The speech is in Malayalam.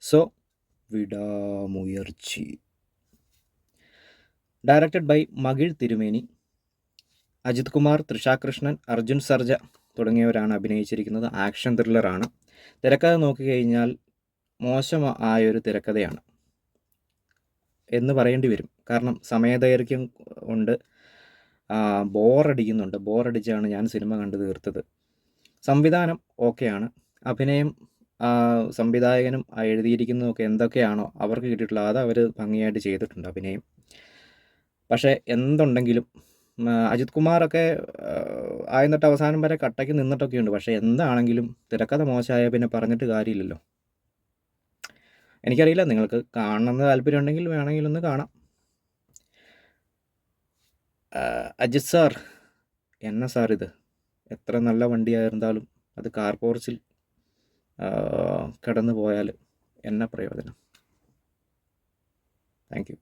സോ വിടാമുയർച്ചി. ഡയറക്റ്റഡ് ബൈ മകിഴ് തിരുമേനി. അജിത് കുമാർ, തൃഷ കൃഷ്ണൻ, അർജുൻ സർജ തുടങ്ങിയവരാണ് അഭിനയിച്ചിരിക്കുന്നത്. ആക്ഷൻ ത്രില്ലറാണ്. തിരക്കഥ നോക്കിക്കഴിഞ്ഞാൽ മോശം ആയൊരു തിരക്കഥയാണ് എന്ന് പറയേണ്ടി വരും. കാരണം സമയദൈർഘ്യം കൊണ്ട് ബോറടിക്കുന്നുണ്ട്. ബോറടിച്ചാണ് ഞാൻ സിനിമ കണ്ടു തീർത്തത്. സംവിധാനം ഓക്കെയാണ്. അഭിനയം സംവിധായകനും എഴുതിയിരിക്കുന്നതൊക്കെ എന്തൊക്കെയാണോ അവർക്ക് കിട്ടിയിട്ടുള്ളത് അത് അവർ ഭംഗിയായിട്ട് ചെയ്തിട്ടുണ്ട് അഭിനയം. പക്ഷേ എന്തുണ്ടെങ്കിലും അജിത് കുമാറൊക്കെ ആദ്യം തൊട്ട് അവസാനം വരെ കട്ടയ്ക്ക് നിന്നിട്ടൊക്കെ ഉണ്ട്. പക്ഷേ എന്താണെങ്കിലും തിരക്കഥ മോശമായ പിന്നെ പറഞ്ഞിട്ട് കാര്യമില്ലല്ലോ. എനിക്കറിയില്ല, നിങ്ങൾക്ക് കാണണമെന്ന് താല്പര്യം ഉണ്ടെങ്കിൽ വേണമെങ്കിൽ ഒന്ന് കാണാം. അജിത് സാർ, എന്നാ സാർ ഇത്? എത്ര നല്ല വണ്ടിയായിരുന്നാലും അത് കാർ പോർച്ചിൽ കടന്നു പോയാൽ എന്നാ പ്രയോജനം? Thank you.